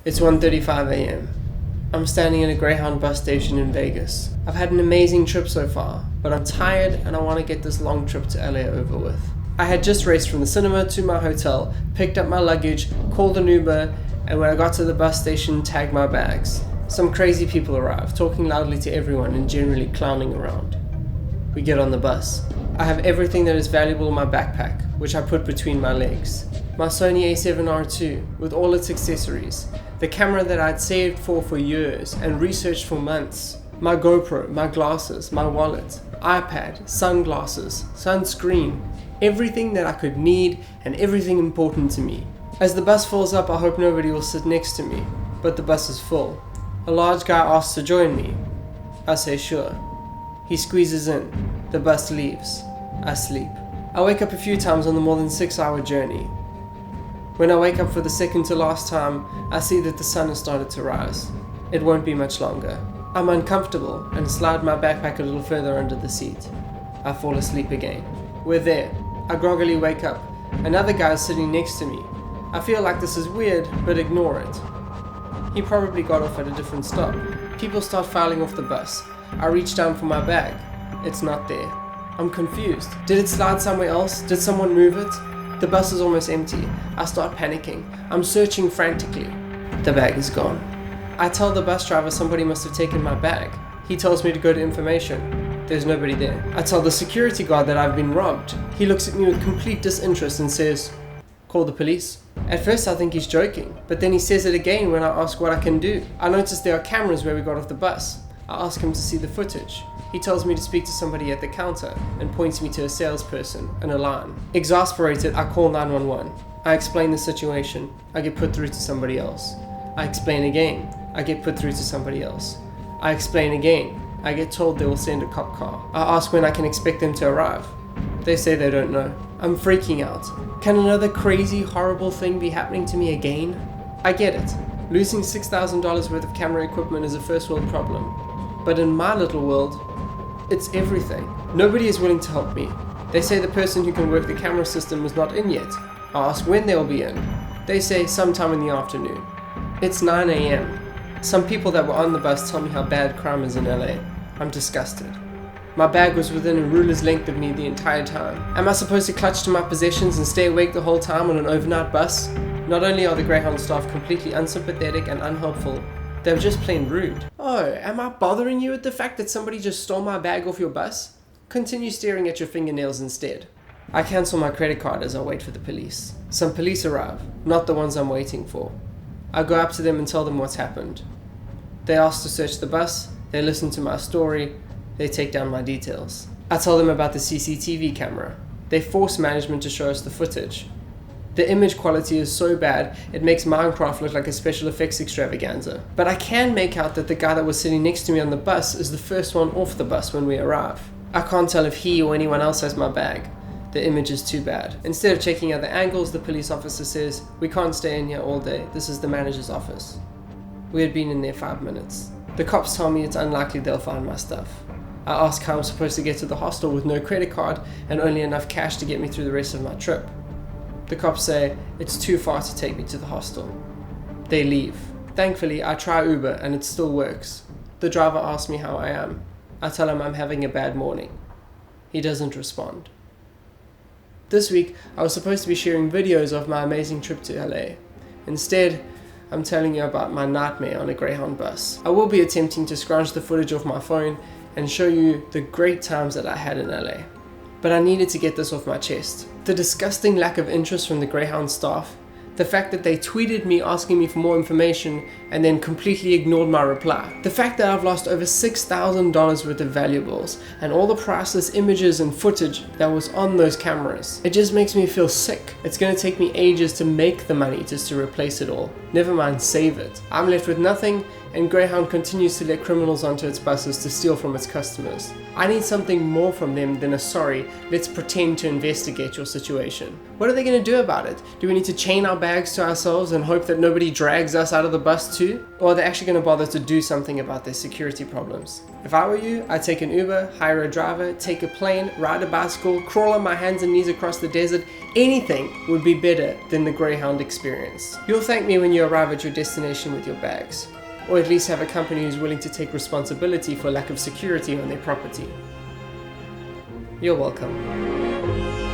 It's 1:35 a.m. I'm standing in a Greyhound bus station in Vegas. I've had an amazing trip so far, but I'm tired and I want to get this long trip to LA over with. I had just raced from the cinema to my hotel, picked up my luggage, called an Uber, and when I got to the bus station, tagged my bags. Some crazy people arrived, talking loudly to everyone and generally clowning around. We get on the bus. I have everything that is valuable in my backpack, which I put between my legs. My Sony a7R II, with all its accessories. The camera that I'd saved for years and researched for months. My GoPro, my glasses, my wallet, iPad, sunglasses, sunscreen. Everything that I could need and everything important to me. As the bus fills up, I hope nobody will sit next to me, but the bus is full. A large guy asks to join me. I say sure. He squeezes in. The bus leaves. I sleep. I wake up a few times on the more than 6-hour journey. When I wake up for the second to last time, I see that the sun has started to rise. It won't be much longer. I'm uncomfortable and slide my backpack a little further under the seat. I fall asleep again. We're there. I groggily wake up. Another guy is sitting next to me. I feel like this is weird, but ignore it. He probably got off at a different stop. People start filing off the bus. I reach down for my bag. It's not there. I'm confused. Did it slide somewhere else? Did someone move it? The bus is almost empty. I start panicking. I'm searching frantically. The bag is gone. I tell the bus driver somebody must have taken my bag. He tells me to go to information. There's nobody there. I tell the security guard that I've been robbed. He looks at me with complete disinterest and says, "Call the police." At first I think he's joking, but then he says it again when I ask what I can do. I notice there are cameras where we got off the bus. I ask him to see the footage. He tells me to speak to somebody at the counter and points me to a salesperson and a line. Exasperated, I call 911. I explain the situation. I get put through to somebody else. I explain again. I get put through to somebody else. I explain again. I get told they will send a cop car. I ask when I can expect them to arrive. They say they don't know. I'm freaking out. Can another crazy, horrible thing be happening to me again? I get it. Losing $6,000 worth of camera equipment is a first world problem. But in my little world, it's everything. Nobody is willing to help me. They say the person who can work the camera system is not in yet. I ask when they'll be in. They say sometime in the afternoon. It's 9 a.m. Some people that were on the bus tell me how bad crime is in LA. I'm disgusted. My bag was within a ruler's length of me the entire time. Am I supposed to clutch to my possessions and stay awake the whole time on an overnight bus? Not only are the Greyhound staff completely unsympathetic and unhelpful, they're just plain rude. Oh, am I bothering you with the fact that somebody just stole my bag off your bus? Continue staring at your fingernails instead. I cancel my credit card as I wait for the police. Some police arrive, not the ones I'm waiting for. I go up to them and tell them what's happened. They ask to search the bus, they listen to my story, they take down my details. I tell them about the CCTV camera. They force management to show us the footage. The image quality is so bad, it makes Minecraft look like a special effects extravaganza. But I can make out that the guy that was sitting next to me on the bus is the first one off the bus when we arrive. I can't tell if he or anyone else has my bag. The image is too bad. Instead of checking other angles, the police officer says, "We can't stay in here all day. This is the manager's office." We had been in there 5 minutes. The cops tell me it's unlikely they'll find my stuff. I ask how I'm supposed to get to the hostel with no credit card and only enough cash to get me through the rest of my trip. The cops say it's too far to take me to the hostel. They leave. Thankfully, I try Uber and it still works. The driver asks me how I am. I tell him I'm having a bad morning. He doesn't respond. This week, I was supposed to be sharing videos of my amazing trip to LA. Instead, I'm telling you about my nightmare on a Greyhound bus. I will be attempting to scrounge the footage off my phone and show you the great times that I had in LA. But I needed to get this off my chest. The disgusting lack of interest from the Greyhound staff, the fact that they tweeted me asking me for more information and then completely ignored my reply, the fact that I've lost over $6,000 worth of valuables and all the priceless images and footage that was on those cameras. It just makes me feel sick. It's going to take me ages to make the money just to replace it all. Never mind save it. I'm left with nothing and Greyhound continues to let criminals onto its buses to steal from its customers. I need something more from them than a sorry, let's pretend to investigate your situation. What are they going to do about it? Do we need to chain our bags to ourselves and hope that nobody drags us out of the bus too? Or are they actually going to bother to do something about their security problems? If I were you, I'd take an Uber, hire a driver, take a plane, ride a bicycle, crawl on my hands and knees across the desert. Anything would be better than the Greyhound experience. You'll thank me when you arrive at your destination with your bags. Or at least have a company who's willing to take responsibility for lack of security on their property. You're welcome.